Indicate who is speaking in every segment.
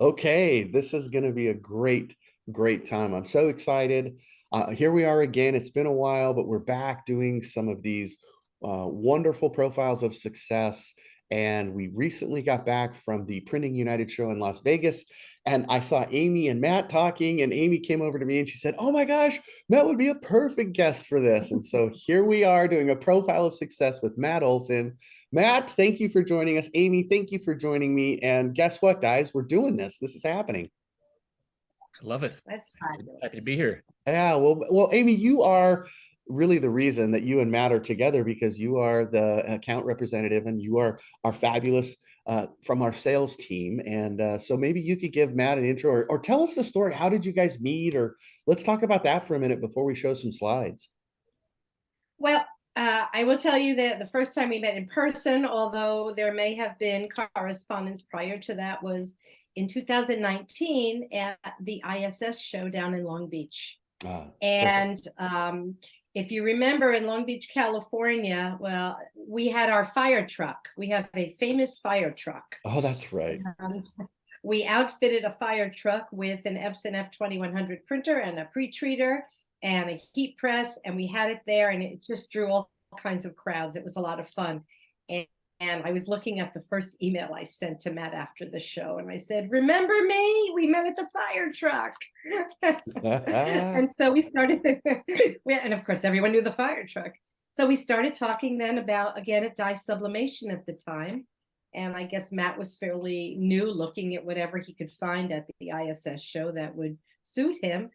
Speaker 1: Okay, this is going to be a great time. I'm so excited. Here we are again. It's been a while, but we're back doing some of these wonderful profiles of success. And we recently got back from the Printing United show in Las Vegas. And I saw Amy and Matt talking, and Amy came over to me and she said, "Oh my gosh, Matt would be a perfect guest for this." And so here we are doing a profile of success with Matt Olson. Matt, thank you for joining us. Amy, thank you for joining me. And guess what, guys? We're doing this. This is happening.
Speaker 2: I love it.
Speaker 3: That's
Speaker 2: Happy to be
Speaker 3: fabulous.
Speaker 2: here.
Speaker 1: Yeah, well, Amy, you are really the reason that you and Matt are together because you are the account representative and you are fabulous from our sales team. And so maybe you could give Matt an intro or tell us the story. How did you guys meet? Or let's talk about that for a minute before we show some slides.
Speaker 3: Well, I will tell you that the first time we met in person, although there may have been correspondence prior to that, was in 2019 at the ISS show down in Long Beach. And if you remember, in Long Beach, California, well, we had our fire truck. We have a famous fire truck.
Speaker 1: Oh, that's right.
Speaker 3: And we outfitted a fire truck with an Epson F2100 printer and a pre-treater and a heat press, and we had it there, and it just drew all kinds of crowds. It was a lot of fun. And I was looking at the first email I sent to Matt after the show, and I said, "Remember me? We met at the fire truck." And so we started, and of course, everyone knew the fire truck. So we started talking then about, again, at dye sublimation at the time. And I guess Matt was fairly new, looking at whatever he could find at the ISS show that would suit him.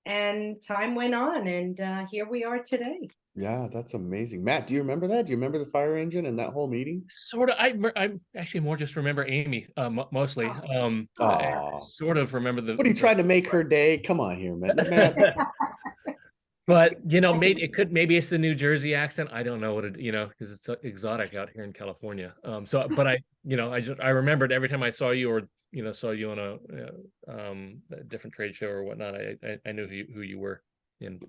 Speaker 3: And time went on, and here we are today.
Speaker 1: Yeah, that's amazing. Matt, do you remember that? Do you remember the fire engine and that whole meeting?
Speaker 2: Sort of. I actually more just remember Amy mostly. I sort of remember the.
Speaker 1: What are you trying to make her day? Come on here, Matt.
Speaker 2: But maybe it's the New Jersey accent. I don't know what it, because it's exotic out here in California. But I remembered every time I saw you or saw you on a different trade show or whatnot. I knew who you were and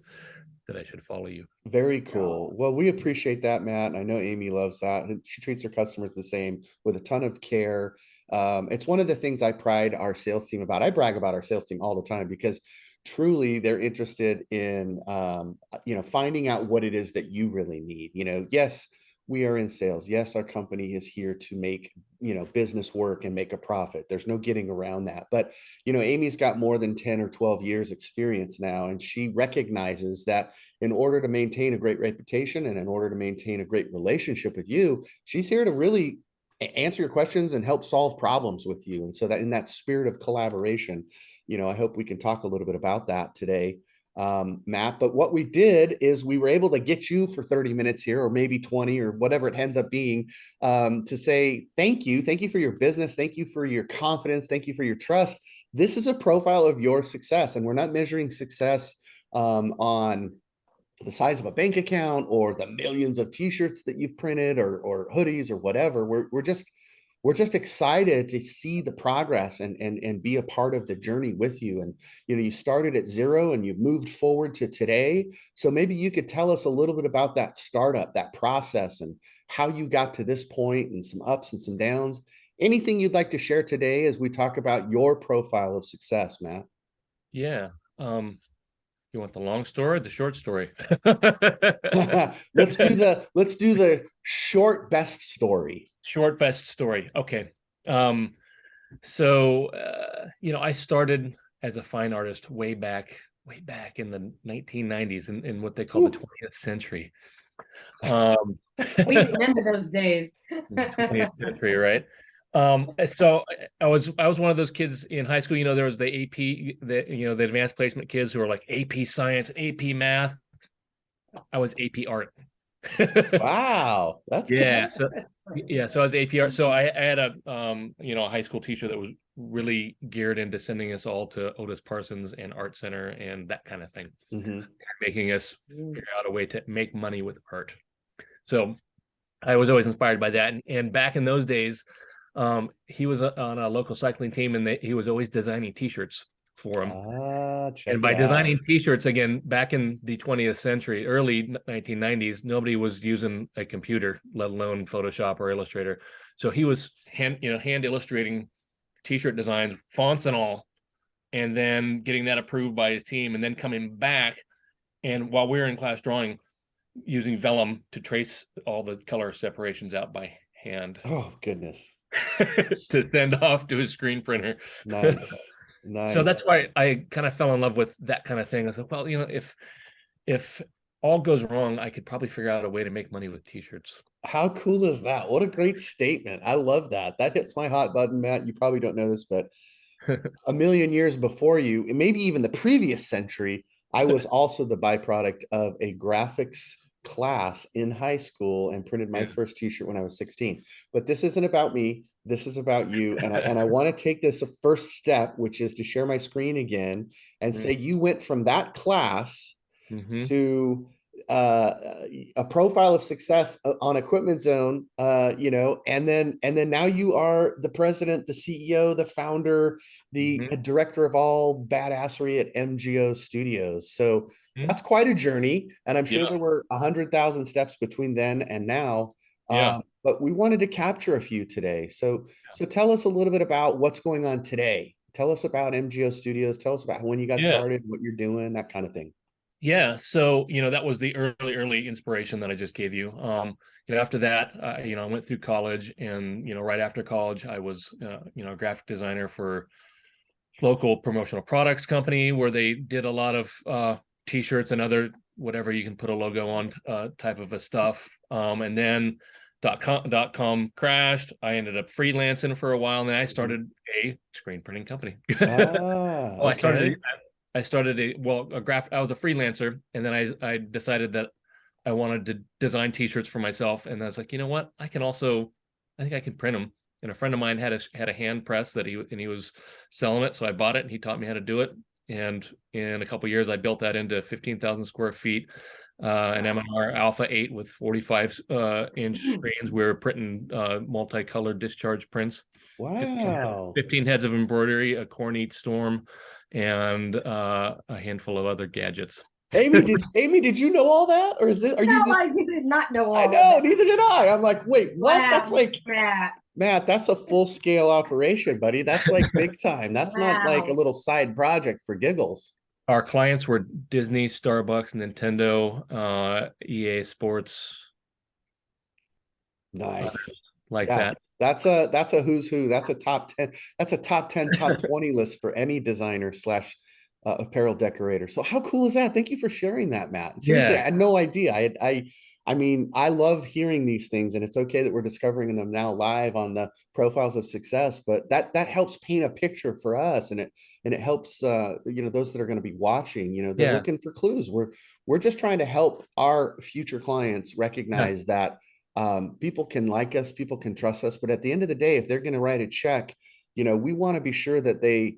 Speaker 2: that I should follow you.
Speaker 1: Very cool. Well, we appreciate that, Matt. And I know Amy loves that. She treats her customers the same with a ton of care. It's one of the things I pride our sales team about. I brag about our sales team all the time because truly they're interested in finding out what it is that you really need. Yes, we are in sales. Yes, our company is here to make business work and make a profit. There's no getting around that. But Amy's got more than 10 or 12 years experience now, and she recognizes that in order to maintain a great reputation and in order to maintain a great relationship with you, she's here to really answer your questions and help solve problems with you. And so that in that spirit of collaboration, I hope we can talk a little bit about that today, Matt. But what we did is we were able to get you for 30 minutes here, or maybe 20 or whatever it ends up being, to say thank you for your business, thank you for your confidence, thank you for your trust. This is a profile of your success, and we're not measuring success on the size of a bank account or the millions of t-shirts that you've printed or hoodies or whatever. We're just excited to see the progress and be a part of the journey with you. And you started at zero and you've moved forward to today. So maybe you could tell us a little bit about that startup, that process, and how you got to this point, and some ups and some downs. Anything you'd like to share today as we talk about your profile of success, Matt?
Speaker 2: Yeah. You want the long story or the short story?
Speaker 1: Let's do the short best story.
Speaker 2: Short best story. Okay. So I started as a fine artist way back in the 1990s in what they call the 20th century.
Speaker 3: We remember those days.
Speaker 2: 20th century, right? So I was one of those kids in high school. There was the AP, the advanced placement kids who were like AP science, AP math. I was AP art.
Speaker 1: Wow, that's
Speaker 2: yeah. So I was AP art. So I had a a high school teacher that was really geared into sending us all to Otis Parsons and Art Center and that kind of thing, making us figure out a way to make money with art. So I was always inspired by that. And back in those days, he was on a local cycling team, and he was always designing t-shirts for him. And by designing t-shirts, again, back in the 20th century, early 1990s, nobody was using a computer, let alone Photoshop or Illustrator. So he was hand illustrating t-shirt designs, fonts and all, and then getting that approved by his team, and then coming back, and while we were in class drawing, using vellum to trace all the color separations out by hand.
Speaker 1: Oh, goodness.
Speaker 2: To send off to his screen printer.
Speaker 1: Nice. Nice.
Speaker 2: So that's why I kind of fell in love with that kind of thing. I was like, well, if all goes wrong, I could probably figure out a way to make money with t-shirts.
Speaker 1: How cool is that? What a great statement. I love that. That hits my hot button, Matt. You probably don't know this, but a million years before you, and maybe even the previous century, I was also the byproduct of a graphics class in high school and printed my first t-shirt when I was 16. But this isn't about me. This is about you. And I want to take this a first step, which is to share my screen again and say you went from that class to a profile of success on Equipment Zone, and then now you are the president, the CEO, the founder, the director of all badassery at MGO Studios. So that's quite a journey, and I'm sure there were 100,000 steps between then and now. But we wanted to capture a few today. So tell us a little bit about what's going on today. Tell us about MGO Studios. Tell us about when you got started, what you're doing, that kind of thing.
Speaker 2: Yeah, so that was the early inspiration that I just gave you. After that, I went through college, and right after college, I was a graphic designer for local promotional products company where they did a lot of t-shirts and other whatever you can put a logo on type of a stuff. And then .com crashed. I ended up freelancing for a while, and then I started a screen printing company.
Speaker 1: Okay.
Speaker 2: I started I was a freelancer, and then I decided that I wanted to design t-shirts for myself. And I was like, you know what? I think I can print them. And a friend of mine had a hand press that he was selling it. So I bought it, and he taught me how to do it. And in a couple of years, I built that into 15,000 square feet, an M&R Alpha 8 with 45 inch screens. We were printing multicolored discharge prints.
Speaker 1: Wow.
Speaker 2: 15 heads of embroidery, a Cornete Storm, and a handful of other gadgets.
Speaker 1: Amy, did you know all that? Or
Speaker 3: I did not know all
Speaker 1: I know, neither did I. I'm like, wait, what?
Speaker 3: Wow,
Speaker 1: that's like Matt, that's a full-scale operation, buddy. That's like big time. That's not like a little side project for giggles.
Speaker 2: Our clients were Disney, Starbucks, Nintendo, EA Sports.
Speaker 1: Nice.
Speaker 2: Like that.
Speaker 1: That's a who's who. That's a top 10. That's a top 10, top 20 list for any designer / apparel decorator. So how cool is that? Thank you for sharing that, Matt. Seriously, I had no idea. I mean, I love hearing these things, and it's okay that we're discovering them now live on the Profiles of Success, but that helps paint a picture for us, and it helps those that are going to be watching, they're looking for clues. We're just trying to help our future clients recognize that people can like us, people can trust us, but at the end of the day, if they're going to write a check, we want to be sure that they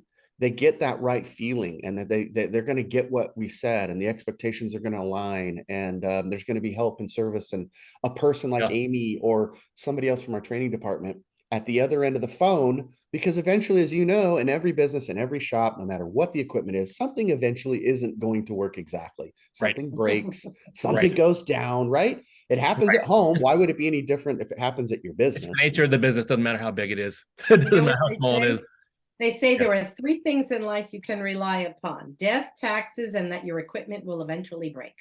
Speaker 1: get that right feeling, and that they're going to get what we said, and the expectations are going to align, and there's going to be help and service, and a person like Amy or somebody else from our training department at the other end of the phone, because eventually, as you know, in every business, in every shop, no matter what the equipment is, something eventually isn't going to work exactly. Something breaks, something goes down, right? It happens at home. Why would it be any different if it happens at your business?
Speaker 2: It's the nature of the business. Doesn't matter how big it is. It doesn't matter how small it is.
Speaker 3: They say there are 3 things in life you can rely upon: death, taxes, and that your equipment will eventually break.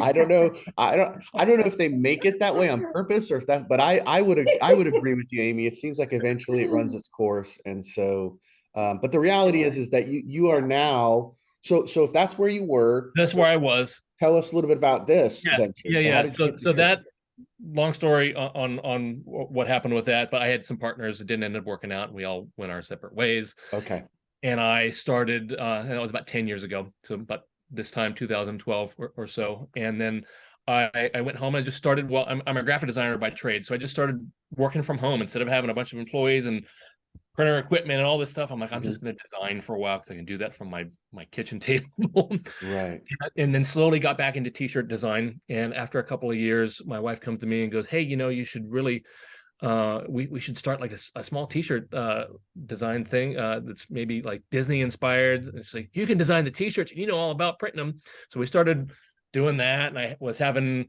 Speaker 1: I don't know. I don't know if they make it that way on purpose or if that, but I would agree with you, Amy. It seems like eventually it runs its course. And so, but the reality is that you are now, so if that's where you were,
Speaker 2: that's where I was.
Speaker 1: Tell us a little bit about this venture.
Speaker 2: So that, long story on what happened with that, but I had some partners that didn't end up working out, and we all went our separate ways.
Speaker 1: Okay.
Speaker 2: And I started, and it was about 10 years ago, so about this time, 2012 or so. And then I went home and I just started, I'm a graphic designer by trade, so I just started working from home instead of having a bunch of employees and printer equipment and all this stuff. I'm like, I'm just going to design for a while because I can do that from my kitchen table.
Speaker 1: Right.
Speaker 2: And then slowly got back into t-shirt design. And after a couple of years, my wife comes to me and goes, hey, you should really, we should start like a small t-shirt design thing that's maybe like Disney inspired. And it's like, you can design the t-shirts and you know all about printing them. So we started doing that, and I was having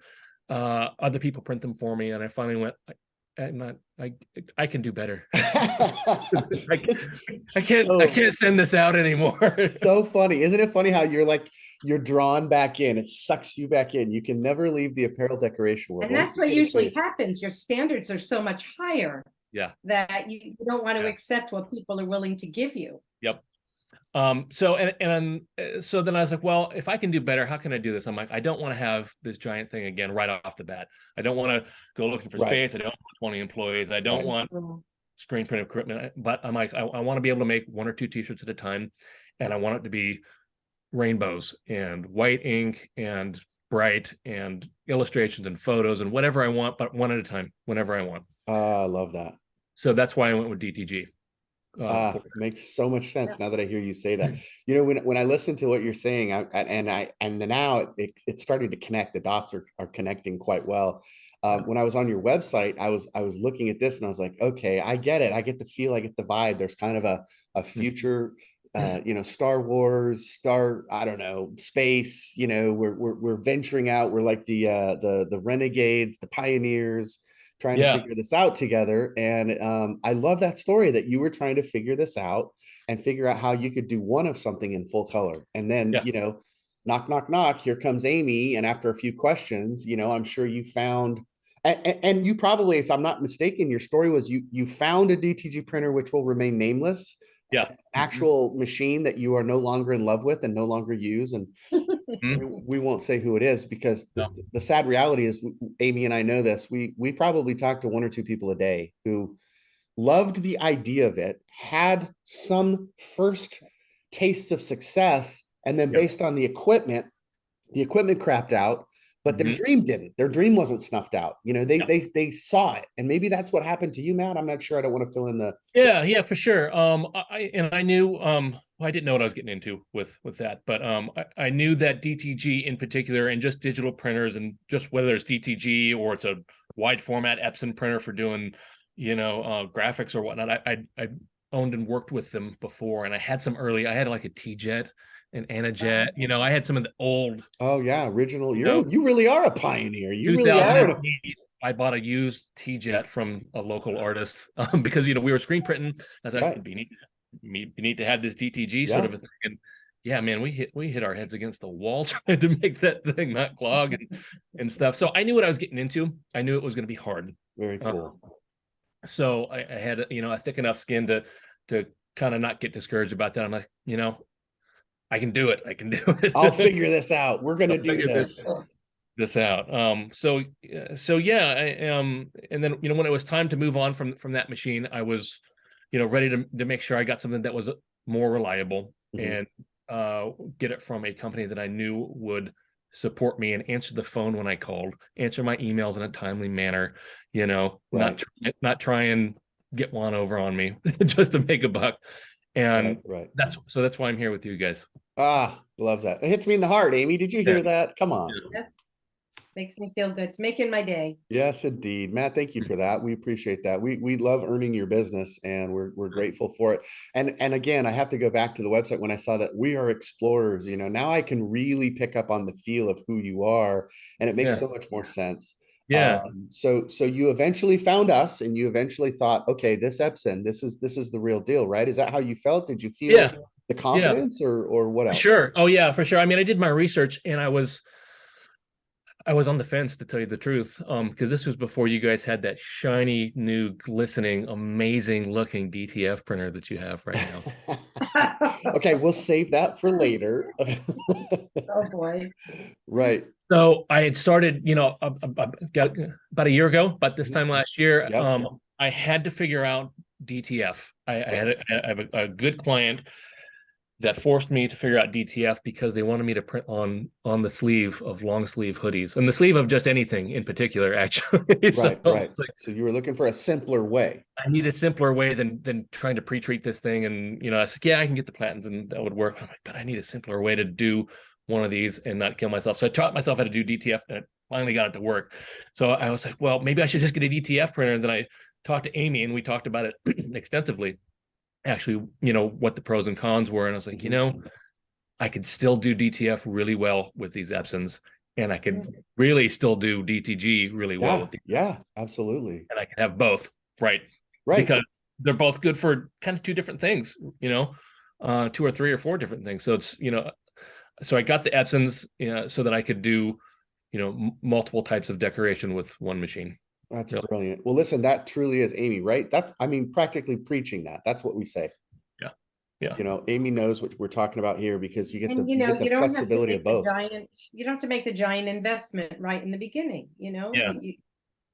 Speaker 2: other people print them for me. And I finally went, I'm not, I can do better.
Speaker 1: It's
Speaker 2: I
Speaker 1: so,
Speaker 2: can't send this out anymore.
Speaker 1: so funny. Isn't it funny how you're like, you're drawn back in? It sucks you back in. You can never leave the apparel decoration world.
Speaker 3: And
Speaker 1: Once
Speaker 3: that's
Speaker 1: you
Speaker 3: what
Speaker 1: get a
Speaker 3: usually
Speaker 1: taste.
Speaker 3: happens. Your standards are so much higher
Speaker 2: Yeah.
Speaker 3: that you don't want to
Speaker 2: Yeah.
Speaker 3: accept what people are willing to give you.
Speaker 2: Yep. So so then I was like, well, if I can do better, how can I do this? I'm like, I don't want to have this giant thing again right off the bat. I don't want to go looking for
Speaker 1: Right.
Speaker 2: space. I don't want 20 employees. I don't
Speaker 1: Right.
Speaker 2: want screen print equipment. But I'm like, I want to be able to make 1 or 2 t-shirts at a time, and I want it to be rainbows and white ink and bright and illustrations and photos and whatever I want, but one at a time, whenever I want.
Speaker 1: I love that.
Speaker 2: So that's why I went with DTG.
Speaker 1: Makes so much sense now that I hear you say that. You know, when I listen to what you're saying, and now it's starting to connect. The dots are connecting quite well. When I was on your website, I was looking at this and I was like, okay, I get it. I get the feel. I get the vibe. There's kind of a future, you know, Star Wars, I don't know, space. You know, we're venturing out. We're like the renegades, the pioneers, trying to figure this out together. And I love that story that you were trying to figure this out and figure out how you could do one of something in full color. And then, you know, knock, knock, knock, here comes Amy. And after a few questions, you know, I'm sure you found, and you probably, if I'm not mistaken, your story was you found a DTG printer, which will remain nameless.
Speaker 2: Yeah.
Speaker 1: Actual machine that you are no longer in love with and no longer use. And we won't say who it is because the sad reality is, Amy and I know this, we probably talk to 1 or 2 people a day who loved the idea of it, had some first tastes of success, and then based on the equipment crapped out, but their dream didn't. Their dream wasn't snuffed out. You know, they saw it, and maybe that's what happened to you, Matt. I'm not sure. I don't want to fill in the
Speaker 2: yeah, for sure. I knew I didn't know what I was getting into with that, but I knew that DTG in particular, and just digital printers, and just whether it's DTG or it's a wide format Epson printer for doing, you know, graphics or whatnot. I owned and worked with them before, and I had some early. I had like a T-Jet, an Anajet. You know, I had some of the old.
Speaker 1: Oh yeah, original. You really are a pioneer. You really are.
Speaker 2: 2008, I bought a used T-Jet from a local artist because, you know, we were screen printing. I was like, we need to have this DTG sort of a thing. And yeah, man, we hit our heads against the wall trying to make that thing not clog and stuff. So I knew what I was getting into. I knew it was going to be hard.
Speaker 1: Very cool.
Speaker 2: So I had, you know, a thick enough skin to kind of not get discouraged about that. I'm like, you know, I can do it. I can do it.
Speaker 1: I'll figure this out. We're going to do
Speaker 2: this out. So yeah, and then, you know, when it was time to move on from that machine, I was, you know, ready to make sure I got something that was more reliable and get it from a company that I knew would support me and answer the phone when I called, answer my emails in a timely manner, you know, not try and get one over on me just to make a buck. And that's why I'm here with you guys.
Speaker 1: Loves that. It hits me in the heart. Amy, did you hear that? Come on.
Speaker 3: Yes. Makes me feel good. It's making my day.
Speaker 1: Yes, indeed. Matt, thank you for that. We appreciate that. We love earning your business, and we're grateful for it. And again, I have to go back to the website when I saw that we are explorers. You know, now I can really pick up on the feel of who you are, and it makes so much more sense.
Speaker 2: Yeah.
Speaker 1: So you eventually found us, and you eventually thought, okay, this Epson, this is the real deal, right? Is that how you felt? Did you feel the confidence or what else?
Speaker 2: Sure. Oh yeah, for sure. I mean, I did my research, and I was on the fence, to tell you the truth, because this was before you guys had that shiny, new, glistening, amazing looking DTF printer that you have right now.
Speaker 1: Okay, we'll save that for later.
Speaker 3: Oh boy.
Speaker 1: Right.
Speaker 2: So I had started, you know, about a year ago, but this time last year, I had to figure out DTF. I have a good client that forced me to figure out DTF because they wanted me to print on the sleeve of long sleeve hoodies, and the sleeve of just anything in particular, actually.
Speaker 1: Right. So you were looking for a simpler way.
Speaker 2: I need a simpler way than trying to pre-treat this thing. And, you know, I said, yeah, I can get the platens and that would work. I'm like, but I need a simpler way to do one of these and not kill myself. So I taught myself how to do DTF, and I finally got it to work. So I was like, well, maybe I should just get a DTF printer. And then I talked to Amy, and we talked about it extensively. Actually, you know, what the pros and cons were. And I was like, you know, I could still do DTF really well with these Epsons. and I could really still do DTG really well with the,
Speaker 1: yeah, absolutely.
Speaker 2: and I can have both, right?
Speaker 1: Right.
Speaker 2: Because they're both good for kind of two different things, two or three or four different things. So it's, so I got the Epsons, so that I could do, multiple types of decoration with one machine.
Speaker 1: That's
Speaker 2: So,
Speaker 1: brilliant. Well, listen, that truly is Amy, right? That's, I mean, practically preaching that. That's what we say.
Speaker 2: yeah. Yeah.
Speaker 1: Amy knows what we're talking about here because you get
Speaker 3: And
Speaker 1: you get the
Speaker 3: you don't have to
Speaker 1: flexibility
Speaker 3: make
Speaker 1: of both.
Speaker 3: you don't have to make the giant investment right in the beginning,
Speaker 2: Yeah.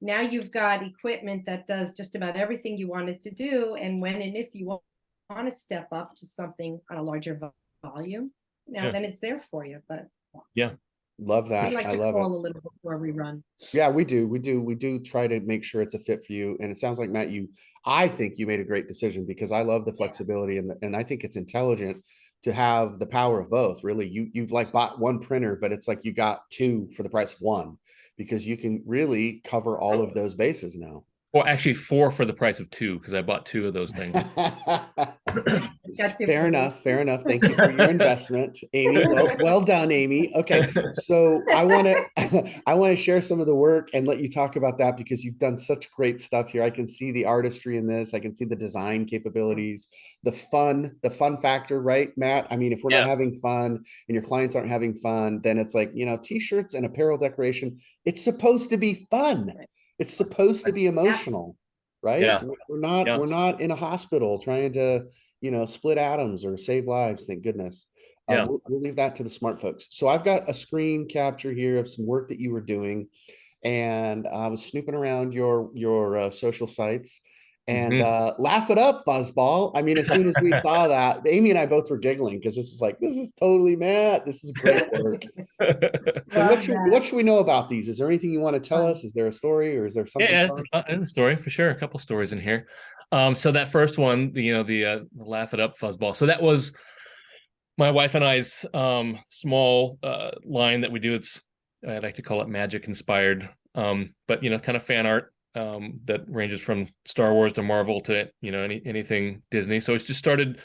Speaker 3: Now you've got equipment that does just about everything you want it to do. And when and if you want to step up to something on a larger volume, then it's there for you. But
Speaker 2: yeah,
Speaker 1: Love that.
Speaker 3: we like
Speaker 1: I
Speaker 3: to
Speaker 1: love
Speaker 3: call
Speaker 1: it.
Speaker 3: a little before we run.
Speaker 1: Yeah, we do try to make sure it's a fit for you. And it sounds like, Matt, I think you made a great decision because I love the flexibility and I think it's intelligent to have the power of both. Really, you've like bought one printer, but it's like you got two for the price of one because you can really cover all of those bases now.
Speaker 2: well, actually four for the price of two, because I bought two of those things.
Speaker 1: Fair enough. Fair enough. Thank you for your investment, Amy. Well done, Amy. Okay. So I want to share some of the work and let you talk about that because you've done such great stuff here. I can see the artistry in this. I can see the design capabilities, the fun factor, right, Matt? I mean, if we're not having fun and your clients aren't having fun, then it's like, t-shirts and apparel decoration, it's supposed to be fun. It's supposed to be emotional, right?
Speaker 2: Yeah.
Speaker 1: We're not in a hospital trying to, split atoms or save lives. Thank goodness.
Speaker 2: Yeah.
Speaker 1: We'll leave that to the smart folks. So I've got a screen capture here of some work that you were doing, and I was snooping around your social sites. And laugh it up, fuzzball. I mean, as soon as we saw that, Amy and I both were giggling because this is totally Matt. This is great work. What should we know about these? Is there anything you want to tell us? Is there a story or is there something?
Speaker 2: Yeah, it's a story for sure. A couple stories in here. So that first one, the laugh it up fuzzball. So that was my wife and I's small line that we do. I like to call it magic inspired, but kind of fan art that ranges from Star Wars to Marvel to anything Disney. So it's just started.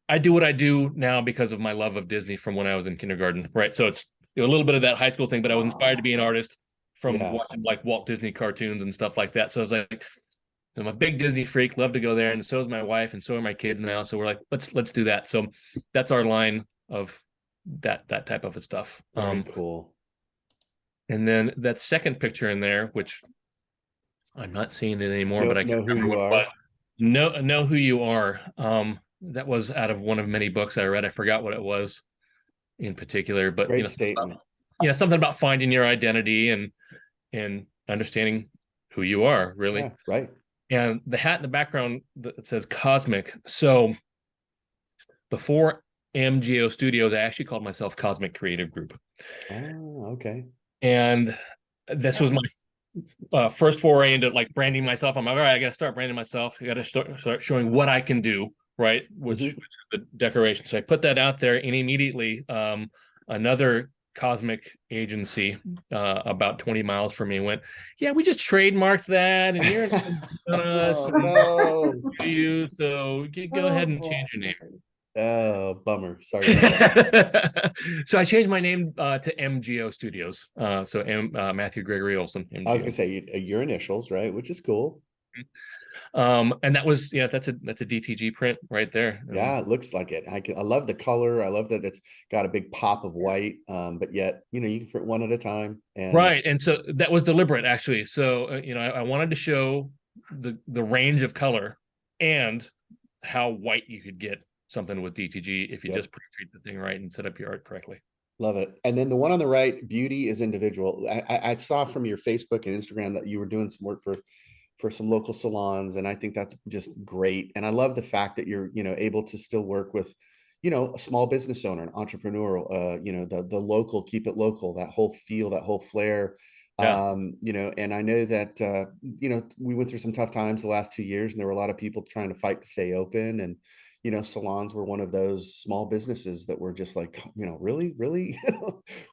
Speaker 2: I do what I do now because of my love of Disney from when I was in kindergarten, right? So it's a little bit of that high school thing, but I was inspired to be an artist from watching like Walt Disney cartoons and stuff like that. So I was like, I'm a big Disney freak, love to go there, and so is my wife, and so are my kids now. So we're like, let's do that. So that's our line of that type of stuff.
Speaker 1: Very cool.
Speaker 2: And then that second picture in there, which I'm not seeing it anymore, but I can
Speaker 1: know who you are.
Speaker 2: Know who you are. That was out of one of many books I read. I forgot what it was in particular, but
Speaker 1: great statement.
Speaker 2: Something about finding your identity and understanding who you are, really.
Speaker 1: Yeah, right.
Speaker 2: And the hat in the background that says Cosmic. So before MGO Studios, I actually called myself Cosmic Creative Group.
Speaker 1: Oh, okay.
Speaker 2: And this was my first foray into like branding myself. I'm like, all right, I got to start branding myself. I got to start showing what I can do, right? Which is the decoration. So I put that out there, and immediately another cosmic agency about 20 miles from me went, yeah, we just trademarked that, and you're you, so go ahead and change your name.
Speaker 1: Oh, bummer. Sorry.
Speaker 2: So I changed my name to MGO Studios. So Matthew Gregory Olson. MGO.
Speaker 1: I was gonna say your initials, right? Which is cool.
Speaker 2: And that was that's a DTG print right there.
Speaker 1: Yeah, it looks like it. I love the color. I love that it's got a big pop of white, but yet you can print one at a time. And
Speaker 2: right, and so that was deliberate actually. So I wanted to show the range of color and how white you could get something with DTG if you just pre-treat the thing right and set up your art correctly.
Speaker 1: Love it. And then the one on the right, beauty is individual. I saw from your Facebook and Instagram that you were doing some work for some local salons, and I think that's just great. And I love the fact that you're able to still work with a small business owner, an entrepreneurial, the local, keep it local, that whole feel, that whole flair. And I know that we went through some tough times the last 2 years, and there were a lot of people trying to fight to stay open, and salons were one of those small businesses that were just like, really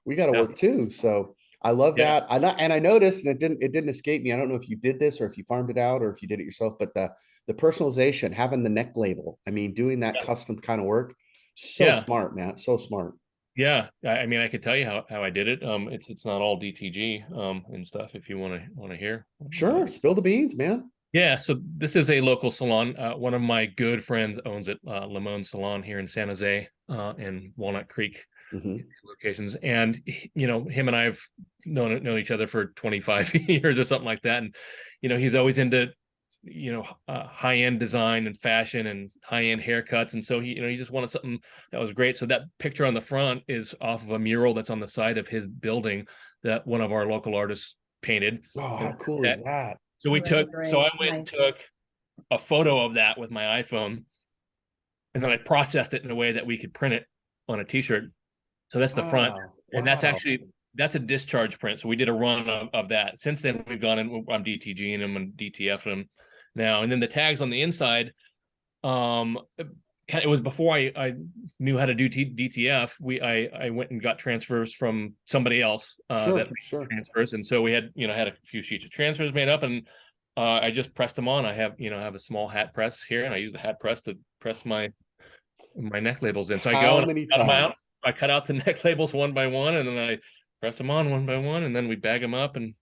Speaker 1: we got to work too. So I love that. I noticed, and it didn't escape me. I don't know if you did this or if you farmed it out or if you did it yourself, but the personalization, having the neck label, I mean, doing that custom kind of work, so smart, Matt, so smart.
Speaker 2: Yeah, I mean, I could tell you how I did it. It's not all DTG and stuff. If you want to hear.
Speaker 1: Sure, spill the beans, man.
Speaker 2: Yeah, so this is a local salon. One of my good friends owns it, Limon Salon here in San Jose, in Walnut Creek locations. And him and I've known each other for 25 years or something like that. And he's always into high-end design and fashion and high-end haircuts. And so he just wanted something that was great. So that picture on the front is off of a mural that's on the side of his building that one of our local artists painted.
Speaker 1: Oh, how cool is that?
Speaker 2: So
Speaker 3: Really
Speaker 2: I went and took a photo of that with my iPhone, and then I processed it in a way that we could print it on a t-shirt. So that's the front. And that's a discharge print. So we did a run of that. Since then we've gone and I'm DTGing them and DTF them now. And then the tags on the inside, it was before I knew how to do DTF. I went and got transfers from somebody else transfers, and so we had a few sheets of transfers made up, and I just pressed them on. I have a small hat press here, and I use the hat press to press my neck labels in. So I go and I cut them out. I cut out the neck labels one by one, and then I press them on one by one, and then we bag them up and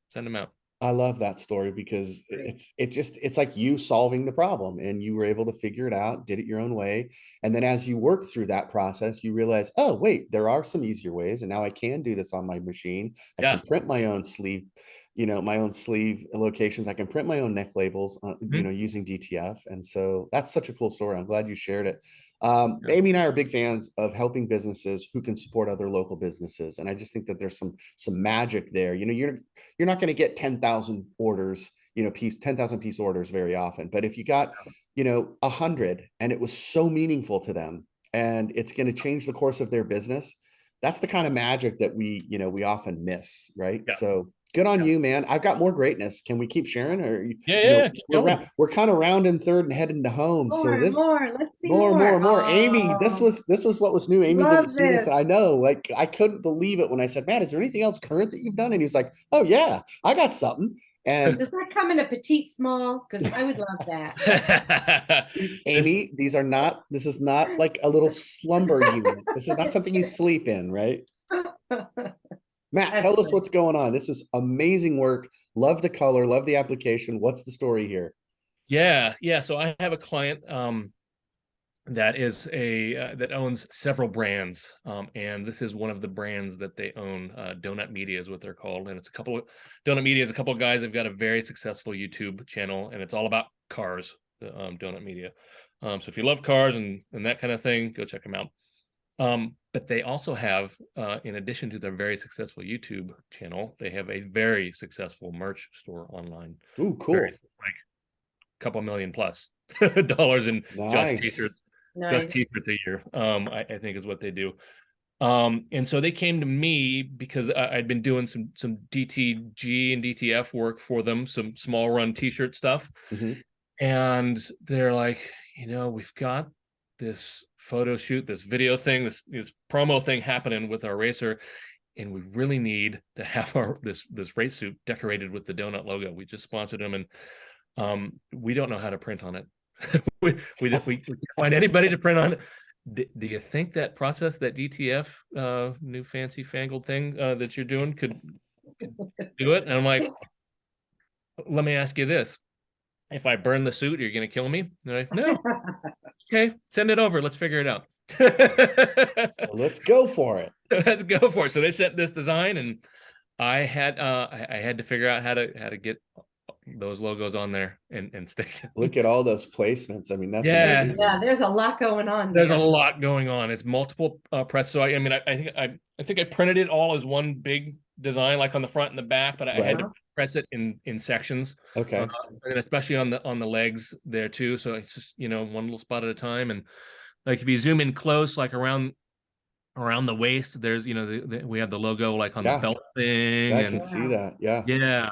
Speaker 2: send them out.
Speaker 1: I love that story because it's like you solving the problem, and you were able to figure it out, did it your own way. And then as you work through that process, you realize, oh, wait, there are some easier ways. And now I can do this on my machine. I can print my own sleeve, my own sleeve locations. I can print my own neck labels, using DTF. And so that's such a cool story. I'm glad you shared it. Amy and I are big fans of helping businesses who can support other local businesses. And I just think that there's some magic there. You're not going to get 10,000 orders, 10,000 piece orders very often. But if you got, 100 and it was so meaningful to them and it's going to change the course of their business, that's the kind of magic that we often miss. Right. Yeah. So good on you, man. I've got more greatness. Can we keep sharing? Or we're kind of rounding third and heading to home.
Speaker 3: Let's see
Speaker 1: more. Amy, this was what was new. Amy didn't see this. I know, like I couldn't believe it when I said, Matt, is there anything else current that you've done? And he was like, oh yeah, I got something. And
Speaker 3: does that come in a petite small? Because I would love that.
Speaker 1: Amy, this is not like a little slumber unit. This is not something you sleep in, right? Matt, tell us what's going on. This is amazing work. Love the color, love the application. What's the story here?
Speaker 2: Yeah. So I have a client that owns several brands, and this is one of the brands that they own. Donut Media is what they're called, and Donut Media is a couple of guys. They've got a very successful YouTube channel, and it's all about cars. Donut Media. So if you love cars and that kind of thing, go check them out. But they also have, in addition to their very successful YouTube channel, they have a very successful merch store online.
Speaker 1: Ooh, cool!
Speaker 2: Like a couple million plus dollars in just t-shirts.
Speaker 3: Nice.
Speaker 2: Just t-shirts a year. I think is what they do. And so they came to me because I'd been doing some DTG and DTF work for them, some small run t-shirt stuff, and they're like, we've got this photo shoot, this video thing, this promo thing happening with our racer, and we really need to have this race suit decorated with the donut logo. We just sponsored them, and we don't know how to print on it. we can't find anybody to print on it. Do you think that process, that DTF new fancy fangled thing that you're doing could do it? And I'm like, let me ask you this. If I burn the suit, you're going to kill me? They're like, no. Okay, send it over. Let's figure it out.
Speaker 1: Let's go for it.
Speaker 2: Let's go for it. So they sent this design, and I had to figure out how to get those logos on there and stick.
Speaker 1: Look at all those placements. I mean, that's
Speaker 3: amazing. Yeah, there's a lot going on.
Speaker 2: There's a lot going on. It's multiple press. So I think I printed it all as one big design, like on the front and the back, but I had to press it in sections.
Speaker 1: Okay.
Speaker 2: And especially on the legs there too. So it's just one little spot at a time. And like if you zoom in close, like around the waist, there's we have the logo like on the belt thing.
Speaker 1: I can see that. Yeah.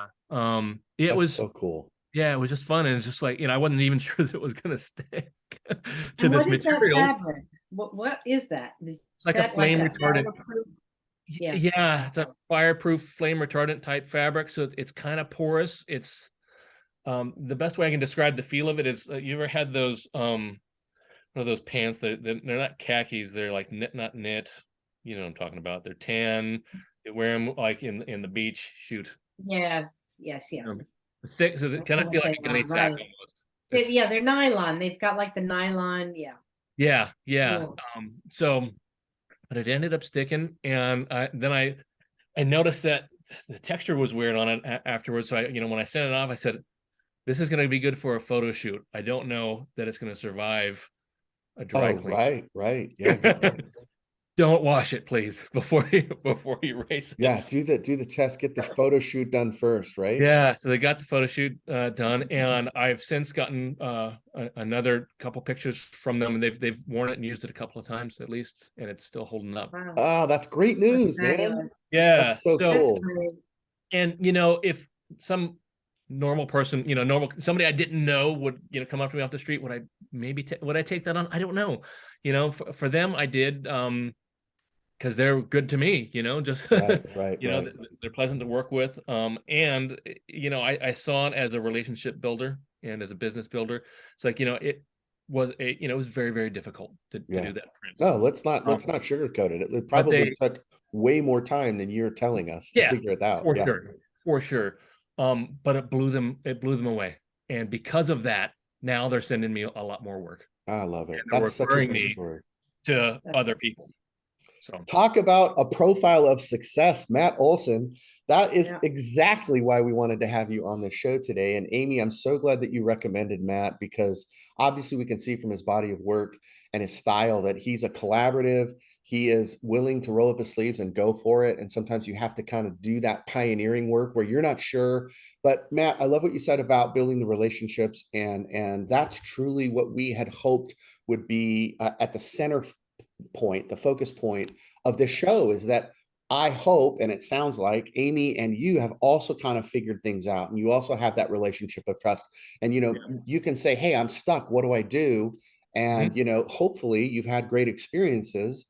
Speaker 2: It was
Speaker 1: so cool.
Speaker 2: Yeah, it was just fun, and it's just like I wasn't even sure that it was going to stick to this material.
Speaker 3: That fabric? What is that?
Speaker 2: It's like a flame retardant. Yeah, it's a fireproof flame retardant type fabric, so it's kind of porous. It's the best way I can describe the feel of it is you ever had those one of those pants that they're not khakis, they're like knit, not knit. you know what I'm talking about. They're tan. They wear them like in the beach shoot.
Speaker 3: Yes, yes,
Speaker 2: Um,
Speaker 3: yes.
Speaker 2: thick, so they
Speaker 3: I
Speaker 2: kind
Speaker 3: know
Speaker 2: of feel
Speaker 3: what
Speaker 2: like
Speaker 3: they
Speaker 2: a gunny
Speaker 3: are,
Speaker 2: sack
Speaker 3: right.
Speaker 2: almost. It's,
Speaker 3: Yeah, they're nylon. They've got like the nylon. Yeah.
Speaker 2: yeah, yeah.
Speaker 3: Cool.
Speaker 2: So, but it ended up sticking, and then I noticed that the texture was weird on it afterwards. So you know, when I sent it off, I said, "This is going to be good for a photo shoot. I don't know that it's going to survive a dry
Speaker 1: Oh,
Speaker 2: clean."
Speaker 1: right. Yeah, good point.
Speaker 2: Don't wash it, please, before you erase it.
Speaker 1: Yeah, do the test, get the photo shoot done first, right?
Speaker 2: Yeah, so they got the photo shoot done, and I've since gotten another couple pictures from them, and they've worn it and used it a couple of times at least, and it's still holding up.
Speaker 3: Wow.
Speaker 1: Oh, that's great news, man.
Speaker 3: Fabulous.
Speaker 2: Yeah,
Speaker 1: That's so
Speaker 2: so
Speaker 3: That's
Speaker 1: cool.
Speaker 3: great.
Speaker 2: and you know, if some normal person, you know, somebody I didn't know would, you know, come up to me off the street, would I maybe would I take that on? I don't know. You know, for them, I did, because they're good to me, you know, just
Speaker 1: Right.
Speaker 2: you know, they're pleasant to work with. And you know, I saw it as a relationship builder and as a business builder. It's like, you know, it was it was very, very difficult to do that print.
Speaker 1: No, let's not
Speaker 2: Um,
Speaker 1: sugarcoat it. It
Speaker 2: but
Speaker 1: probably
Speaker 2: they,
Speaker 1: took way more time than you're telling us to
Speaker 2: yeah,
Speaker 1: figure it out.
Speaker 2: for
Speaker 1: Yeah.
Speaker 2: sure, for sure. But it blew them away. And because of that, now they're sending me a lot more work.
Speaker 1: I love it.
Speaker 2: And they're
Speaker 1: That's such a
Speaker 2: referring
Speaker 1: great
Speaker 2: me
Speaker 1: story.
Speaker 2: to other people. So
Speaker 1: Talk about a profile of success, Matt Olson. That is exactly why we wanted to have you on the show today. And Amy, I'm so glad that you recommended Matt, because obviously we can see from his body of work and his style that he's a collaborative. He is willing to roll up his sleeves and go for it. And sometimes you have to kind of do that pioneering work where you're not sure. But Matt, I love what you said about building the relationships. And that's truly what we had hoped would be at the center point, the focus point of this show, is that I hope, and it sounds like Amy and you have also kind of figured things out, and you also have that relationship of trust. And, you know, you can say, hey, I'm stuck. What do I do? And, you know, hopefully you've had great experiences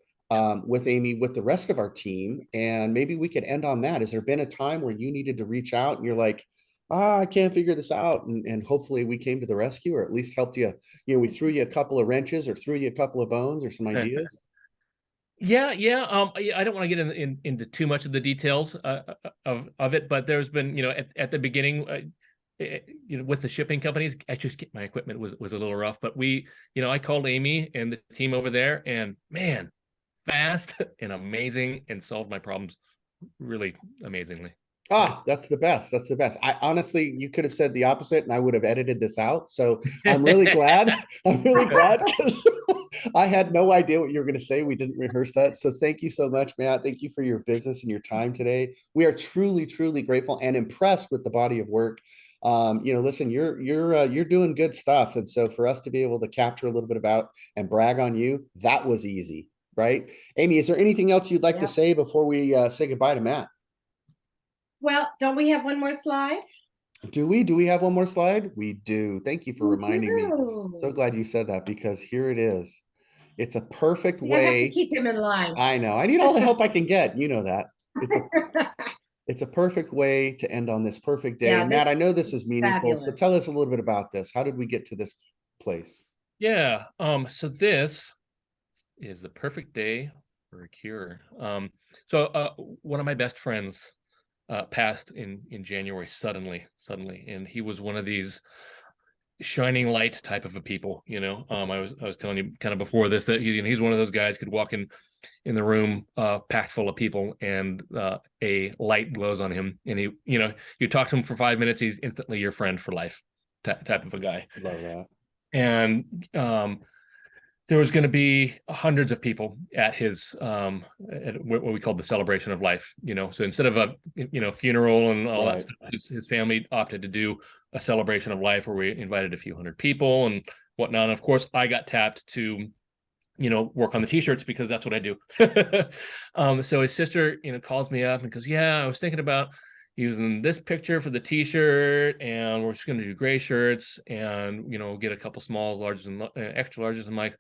Speaker 1: with Amy, with the rest of our team. And maybe we could end on that. Has there been a time where you needed to reach out and you're like, I can't figure this out? And hopefully we came to the rescue, or at least helped you. You know, we threw you a couple of wrenches or threw you a couple of bones or some ideas.
Speaker 2: Yeah. I don't want to get into too much of the details of it, but there's been, you know, at the beginning, you know, with the shipping companies, I just get my equipment was a little rough, but you know, I called Amy and the team over there, and man, fast and amazing, and solved my problems really amazingly.
Speaker 1: Ah, that's the best. That's the best. I honestly, you could have said the opposite and I would have edited this out. So I'm really glad. I'm really glad, because I had no idea what you were going to say. We didn't rehearse that. So thank you so much, Matt. Thank you for your business and your time today. We are truly, truly grateful and impressed with the body of work. You know, listen, you're doing good stuff. And so for us to be able to capture a little bit about and brag on you, that was easy, right? Amy, is there anything else you'd like to say before we say goodbye to Matt?
Speaker 3: Well, don't we have one more slide?
Speaker 1: Do we have one more slide? We do. Thank you for reminding me. So glad you said that, because here it is. It's a perfect
Speaker 3: See, I have to
Speaker 1: way.
Speaker 3: keep him in line.
Speaker 1: I know. I need all the help I can get. You know that. It's a perfect way to end on this perfect day.
Speaker 3: Yeah,
Speaker 1: And Matt, I know this is meaningful. So
Speaker 3: fabulous.
Speaker 1: tell us a little bit about this. How did we get to this place?
Speaker 2: Yeah. So this is the perfect day for a cure. So one of my best friends passed in January suddenly, and he was one of these shining light type of a people, you know. I was telling you kind of before this that he's one of those guys could walk in the room packed full of people, and a light glows on him, and he, you know, you talk to him for 5 minutes, he's instantly your friend for life type of a guy.
Speaker 1: Love that.
Speaker 2: And there was going to be hundreds of people at his at what we called the celebration of life, you know. So instead of a, you know, funeral and all that stuff, his family opted to do a celebration of life where we invited a few hundred people and whatnot. And of course, I got tapped to, you know, work on the t-shirts, because that's what I do. So his sister, you know, calls me up and goes, yeah, I was thinking about using this picture for the t-shirt, and we're just going to do gray shirts, and, you know, get a couple smalls, larges, and extra larges. I'm like,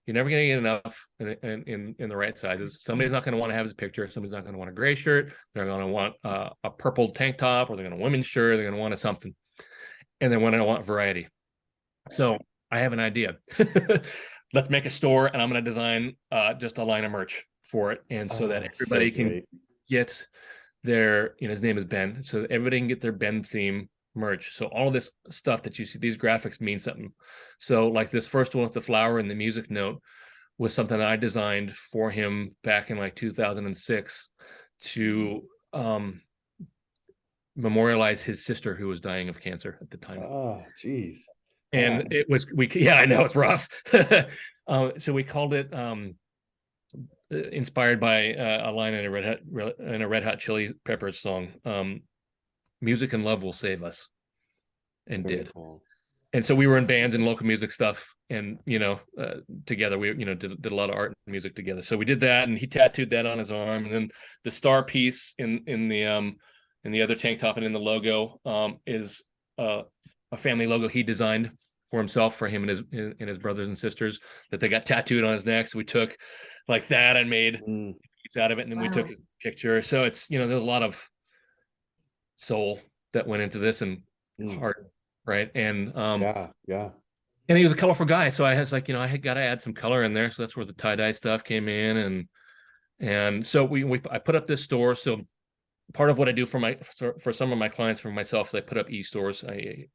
Speaker 2: you're never going to get enough in the right sizes. Somebody's not going to want to have his picture. Somebody's not going to want a gray shirt. They're going to want a purple tank top, or they're going to want a women's shirt. They're going to want something. And then when I want variety. So I have an idea. Let's make a store, and I'm going to design just a line of merch. for it, and so that
Speaker 1: Oh, so
Speaker 2: everybody can
Speaker 1: great.
Speaker 2: get their, his name is Ben, so everybody can get their Ben theme merch. So all this stuff that you see, these graphics mean something. So like this first one with the flower and the music note was something that I designed for him back in like 2006 to memorialize his sister who was dying of cancer at the time.
Speaker 1: Oh, geez.
Speaker 2: And it was, yeah, I know it's rough. So we called it inspired by a line in a Red Hot Chili Peppers song, music and love will save us, and
Speaker 1: Very
Speaker 2: did.
Speaker 1: cool.
Speaker 2: And so we were in bands and local music stuff, and together we did a lot of art and music together. So we did that, and he tattooed that on his arm, and then the star piece in the other tank top and in the logo is a family logo he designed for himself, for him and his brothers and sisters, that they got tattooed on his neck. So we took like that and made a piece out of it, and then we took his picture. So it's, there's a lot of soul that went into this, and heart, right? And
Speaker 1: yeah.
Speaker 2: And he was a colorful guy, so I was like, I had got to add some color in there. So that's where the tie-dye stuff came in, and so I put up this store. So part of what I do for some of my clients, for myself, is I put up e-stores. I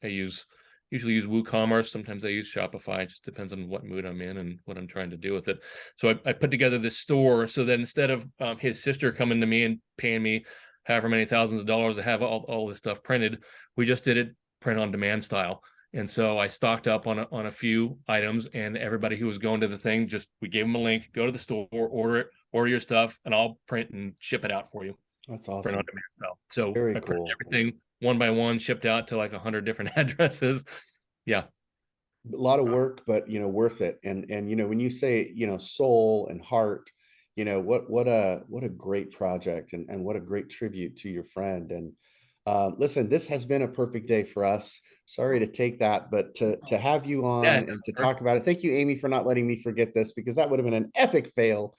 Speaker 2: usually use WooCommerce. Sometimes I use Shopify. It just depends on what mood I'm in and what I'm trying to do with it. So I put together this store so that instead of his sister coming to me and paying me however many thousands of dollars to have all this stuff printed, we just did it print on demand style. And so I stocked up on a few items, and everybody who was going to the thing, we gave them a link, go to the store, order your stuff, and I'll print and ship it out for you.
Speaker 1: That's awesome.
Speaker 2: Print on demand style. So
Speaker 1: Very
Speaker 2: I printed
Speaker 1: cool.
Speaker 2: everything one by one, shipped out to like 100 different addresses. Yeah.
Speaker 1: A lot of work, but worth it. And when you say soul and heart, what a great project, and what a great tribute to your friend. And listen, this has been a perfect day for us. Sorry to take that, but to have you on and to talk about it. Thank you, Amy, for not letting me forget this, because that would have been an epic fail.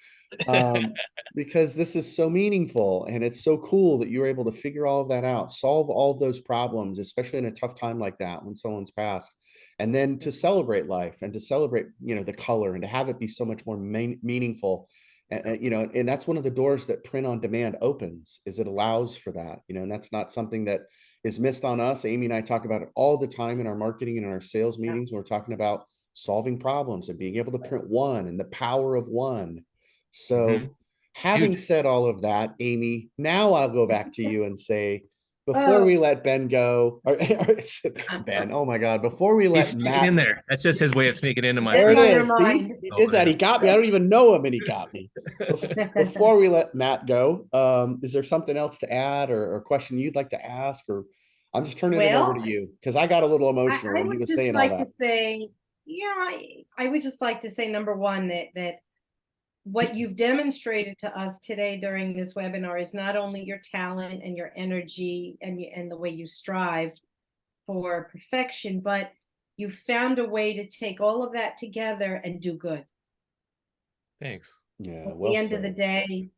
Speaker 1: Because this is so meaningful, and it's so cool that you were able to figure all of that out, solve all of those problems, especially in a tough time like that when someone's passed. And then to celebrate life, and to celebrate, the color, and to have it be so much more meaningful. And that's one of the doors that print on demand opens, is it allows for that, and that's not something that is missed on us. Amy and I talk about it all the time in our marketing and in our sales meetings. We're talking about solving problems and being able to print one, and the power of one. So having said all of that, Amy, now I'll go back to you and say, before we let Ben go, Ben, oh my God, before we let Matt
Speaker 2: in there, that's just his way of sneaking into my.
Speaker 1: There it is. See, he did that. He got me. I don't even know him, and he got me. Before we let Matt go, is there something else to add, or a question you'd like to ask, or I'm just turning it over to you, because I got a little emotional when he was saying all that.
Speaker 3: I would just like to say, number one, that what you've demonstrated to us today during this webinar is not only your talent and your energy and the way you strive for perfection, but you found a way to take all of that together and do good.
Speaker 2: Thanks.
Speaker 1: Yeah.
Speaker 3: At the end of the day,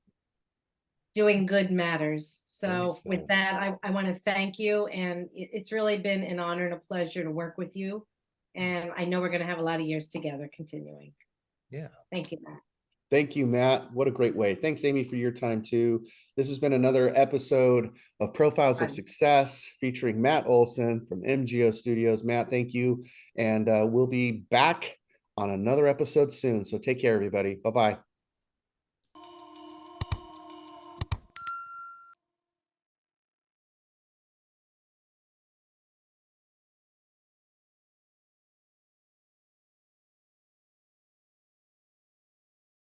Speaker 3: doing good matters. So with that, I want to thank you. And it's really been an honor and a pleasure to work with you. And I know we're going to have a lot of years together continuing.
Speaker 2: Yeah.
Speaker 3: Thank you, Matt.
Speaker 1: Thank you, Matt. What a great way. Thanks, Amy, for your time too. This has been another episode of Profiles of Success featuring Matt Olson from MGO Studios. Matt, thank you. And we'll be back on another episode soon. So take care, everybody. Bye-bye.